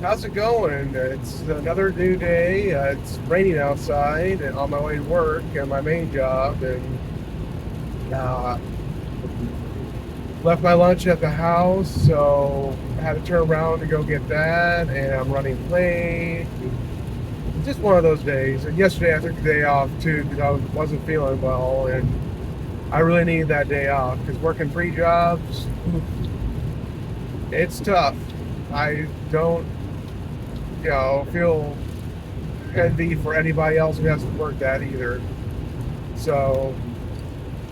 How's it going? It's another new day. It's raining outside and on my way to work and my main job, and uh, left my lunch at the house, so I had to turn around to go get that, and I'm running late. It's just one of those days. And yesterday I took the day off too because I wasn't feeling well, and I really needed that day off because working three jobs, it's tough. I don't, feel envy for anybody else who has to work that either. So,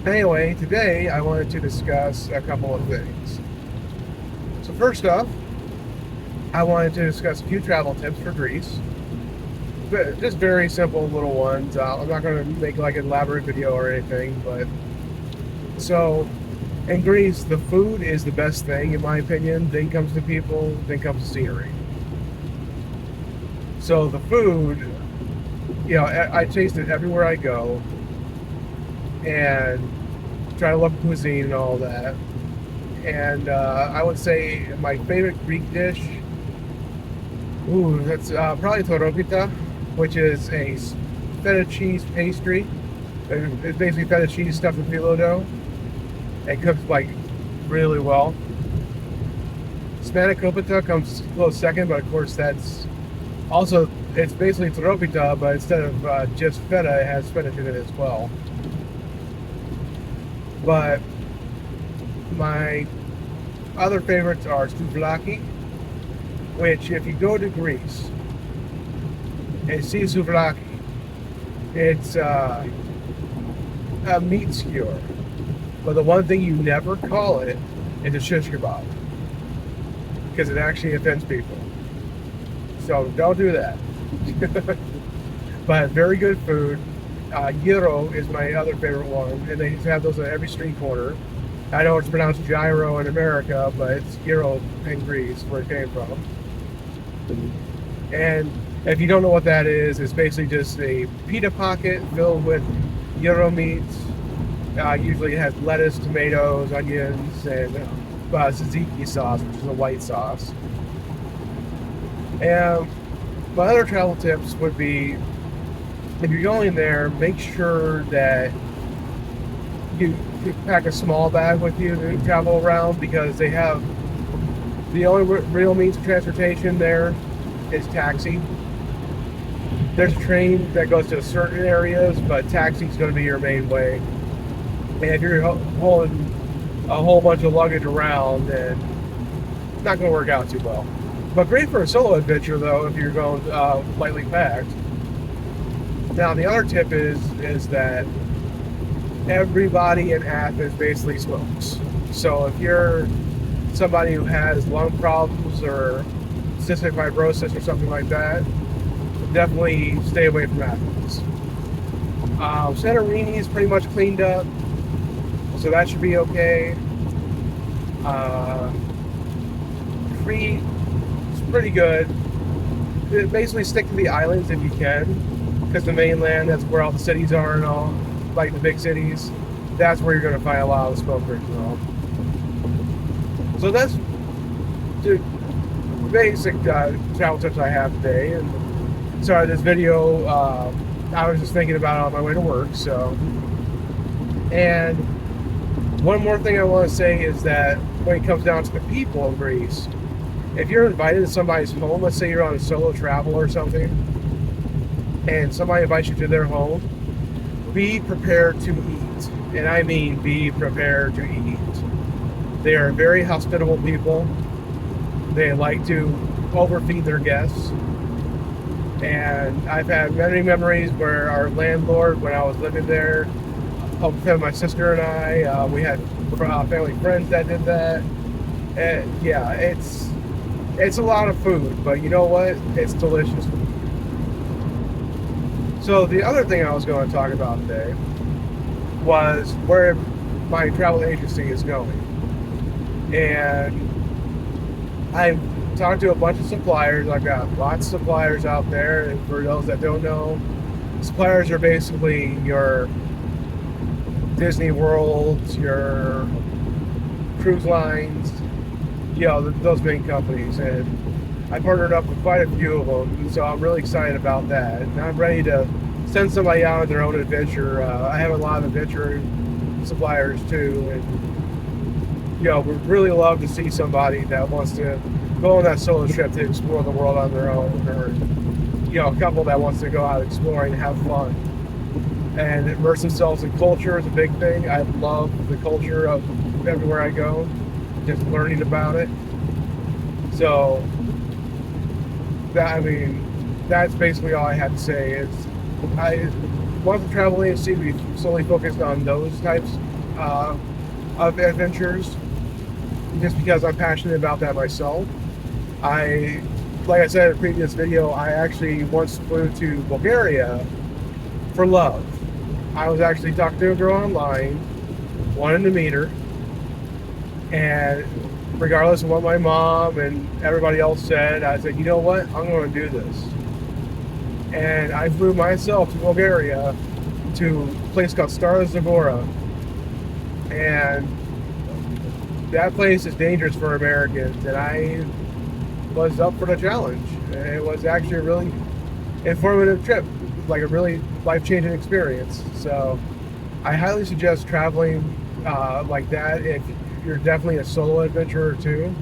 anyway, today I wanted to discuss a couple of things. So, first up, I wanted to discuss a few travel tips for Greece. Just very simple little ones. I'm not going to make like an elaborate video or anything, but so in Greece, the food is the best thing in my opinion. Then comes the people, then comes the scenery. So the food, I taste it everywhere I go, and try to love cuisine and all that. And I would say my favorite Greek dish, that's probably toropita, which is a feta cheese pastry. It's basically feta cheese stuffed with phyllo dough. It cooks like really well. Spanakopita comes close second, but of course that's also, it's basically toropita, but instead of just feta, it has spinach in it as well. But my other favorites are souvlaki, which if you go to Greece and see souvlaki, it's a meat skewer. But the one thing you never call it is a shish kebab, because it actually offends people. So don't do that. But very good food. Gyro is my other favorite one, and they have those at every street corner. I know it's pronounced gyro in America, but it's gyro in Greece, where it came from. And if you don't know what that is, it's basically just a pita pocket filled with gyro meats. Usually it has lettuce, tomatoes, onions, and tzatziki sauce, which is a white sauce. And my other travel tips would be, if you're going there, make sure that you pack a small bag with you to travel around, because they have, the only real means of transportation there is taxi. There's a train that goes to certain areas, but taxi is going to be your main way. And if you're hauling a whole bunch of luggage around, then it's not going to work out too well. But great for a solo adventure, though, if you're going lightly packed. Now, the other tip is that everybody in Athens basically smokes. So if you're somebody who has lung problems or cystic fibrosis or something like that, definitely stay away from Athens. Santorini is pretty much cleaned up, so that should be okay. Crete is pretty good. Basically stick to the islands if you can, because the mainland, that's where all the cities are and all, like the big cities. That's where you're going to find a lot of the smokers and all. So that's the basic travel tips I have today. And sorry, this video, I was just thinking about it on my way to work. So, and one more thing I want to say is that when it comes down to the people in Greece, if you're invited to somebody's home, let's say you're on a solo travel or something, and somebody invites you to their home, be prepared to eat. And I mean be prepared to eat. They are very hospitable people. They like to overfeed their guests. And I've had many memories where our landlord, when I was living there, my sister and I, we had family friends that did that. And yeah, it's a lot of food, but you know what? It's delicious. So the other thing I was going to talk about today was where my travel agency is going. And I've talked to a bunch of suppliers. I've got lots of suppliers out there, and for those that don't know, suppliers are basically your Disney Worlds, your cruise lines, those main companies. And I partnered up with quite a few of them, so I'm really excited about that. And I'm ready to send somebody out on their own adventure. I have a lot of adventure suppliers too, and would really love to see somebody that wants to go on that solo trip to explore the world on their own, or a couple that wants to go out exploring and have fun and immerse themselves in culture is a big thing. I love the culture of everywhere I go, just learning about it. So that's basically all I had to say. Is I want the travel agency to be solely focused on those types of adventures, just because I'm passionate about that myself. Like I said in a previous video, I actually once flew to Bulgaria for love. I was actually talking to a girl online, wanting to meet her, and regardless of what my mom and everybody else said, I said, you know what, I'm going to do this. And I flew myself to Bulgaria to a place called Stara Zagora, and that place is dangerous for Americans, and I was up for the challenge. It was actually a really informative trip, like a really life-changing experience. So I highly suggest traveling like that if you're definitely a solo adventurer too,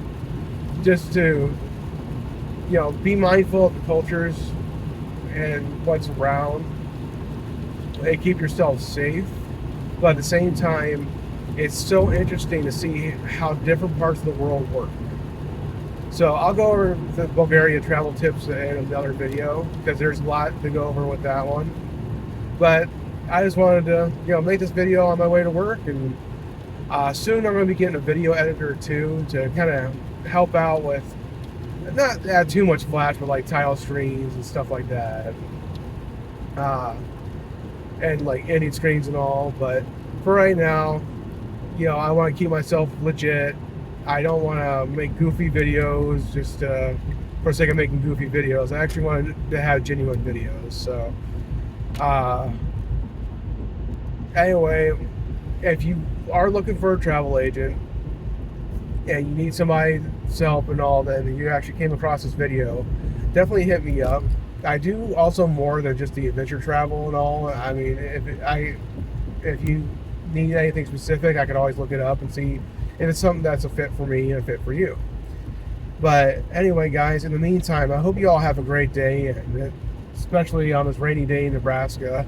just to be mindful of the cultures and what's around and keep yourself safe, but at the same time it's so interesting to see how different parts of the world work. So I'll go over the Bulgaria travel tips in another video, because there's a lot to go over with that one. But I just wanted to, make this video on my way to work, and soon I'm going to be getting a video editor too to kind of help out with, not add too much flash, but like tile screens and stuff like that, and like ending screens and all. But for right now, I want to keep myself legit. I don't want to make goofy videos just for the sake of making goofy videos. I actually want to have genuine videos. So anyway, if you are looking for a travel agent and you need somebody's help and all that, and you actually came across this video, definitely hit me up. I do also more than just the adventure travel and all. I mean, if you need anything specific, I could always look it up and see if it's something that's a fit for me and a fit for you. But anyway, guys, in the meantime, I hope you all have a great day, and especially on this rainy day in Nebraska.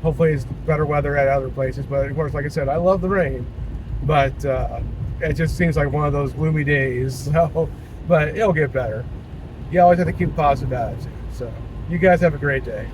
Hopefully it's better weather at other places, but of course, like I said, I love the rain, but it just seems like one of those gloomy days. So, but it'll get better. You always have to keep a positive attitude. So you guys have a great day.